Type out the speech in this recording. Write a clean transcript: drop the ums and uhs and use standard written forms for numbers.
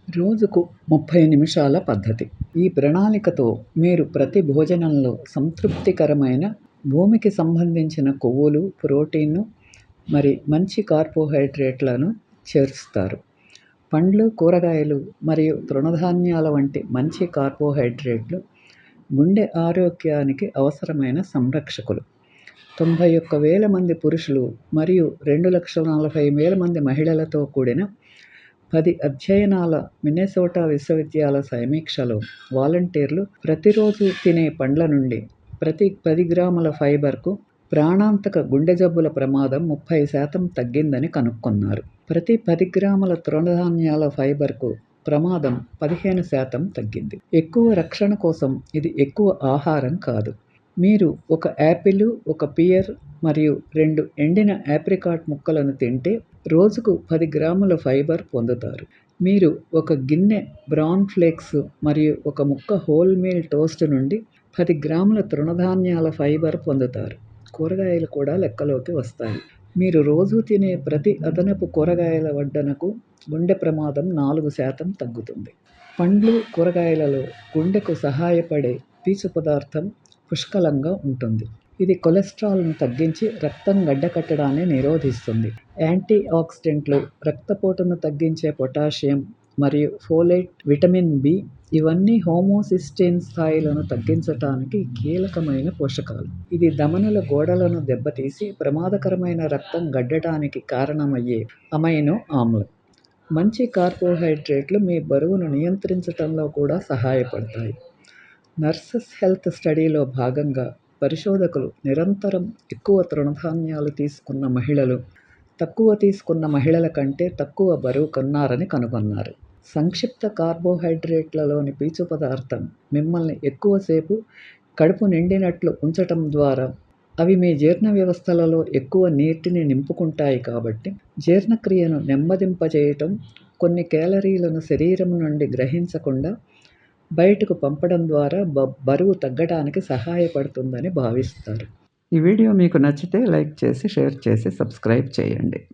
రోజుకు 30 నిమిషాల పద్ధతి. ఈ ప్రణాళికతో మీరు ప్రతి భోజనంలో సంతృప్తికరమైన, భూమికి సంబంధించిన కొవ్వులు, ప్రోటీన్‌ను మరి మంచి కార్బోహైడ్రేట్‌లను చేరుస్తారు. పండ్లు, కూరగాయలు మరియు తృణధాన్యాల వంటి మంచి కార్బోహైడ్రేట్లు గుండె ఆరోగ్యానికి అవసరమైన సంరక్షకులు. 91,000 మంది పురుషులు మరియు 2,40,000 మంది మహిళలతో కూడిన 10 అధ్యయనాల మిన్నెసోటా విశ్వవిద్యాలయ సమీక్షలో వాలంటీర్లు ప్రతిరోజు తినే పండ్ల నుండి ప్రతి 10 గ్రాముల ఫైబర్కు ప్రాణాంతక గుండె జబ్బుల ప్రమాదం 30% తగ్గిందని కనుక్కున్నారు. ప్రతి 10 గ్రాముల తృణధాన్యాల ఫైబర్కు ప్రమాదం 15% తగ్గింది. ఎక్కువ రక్షణ కోసం ఇది ఎక్కువ ఆహారం కాదు. మీరు ఒక యాపిల్, ఒక పియర్ మరియు 2 ఎండిన ఆప్రికాట్ ముక్కలను తింటే రోజుకు 10 గ్రాముల ఫైబర్ పొందుతారు. మీరు ఒక గిన్నె బ్రౌన్ ఫ్లేక్స్ మరియు ఒక ముక్క హోల్ మీల్ టోస్ట్ నుండి 10 గ్రాముల తృణధాన్యాల ఫైబర్ పొందుతారు. కూరగాయలు కూడా లెక్కలోకి వస్తాయి. మీరు రోజు తినే ప్రతి అదనపు కూరగాయల వడ్డనకు గుండె ప్రమాదం 4% తగ్గుతుంది. పండ్లు, కూరగాయలలో గుండెకు సహాయపడే పీచు పదార్థం పుష్కలంగా ఉంటుంది. ఇది కొలెస్ట్రాల్ను తగ్గించి రక్తం గడ్డకట్టడాన్ని నిరోధిస్తుంది. యాంటీ ఆక్సిడెంట్లు, రక్తపోటును తగ్గించే పొటాషియం మరియు ఫోలేట్, విటమిన్ బి ఇవన్నీ హోమోసిస్టేన్ స్థాయిలను తగ్గించటానికి కీలకమైన పోషకాలు. ఇది ధమనుల గోడలను దెబ్బతీసి ప్రమాదకరమైన రక్తం గడ్డటానికి కారణమయ్యే అమైనో ఆమ్లం. మంచి కార్బోహైడ్రేట్లు మీ బరువును నియంత్రించటంలో కూడా సహాయపడతాయి. నర్సెస్ హెల్త్ స్టడీలో భాగంగా పరిశోధకులు నిరంతరం ఎక్కువ తృణధాన్యాలు తీసుకున్న మహిళలు తక్కువ తీసుకున్న మహిళల కంటే తక్కువ బరువు కొన్నారని కనుగొన్నారు. సంక్షిప్త కార్బోహైడ్రేట్లలోని పీచు పదార్థం మిమ్మల్ని ఎక్కువసేపు కడుపు నిండినట్లు ఉంచటం ద్వారా అవి మీ జీర్ణ వ్యవస్థలలో ఎక్కువ నీటిని నింపుకుంటాయి కాబట్టి జీర్ణక్రియను నెమ్మదింపజేయటం, కొన్ని కేలరీలను శరీరం నుండి గ్రహించకుండా బయటకు పంపడం ద్వారా బరువు తగ్గడానికి సహాయపడుతుందని భావిస్తారు. ఈ వీడియో మీకు నచ్చితే లైక్ చేసి, షేర్ చేసి, సబ్స్క్రైబ్ చేయండి.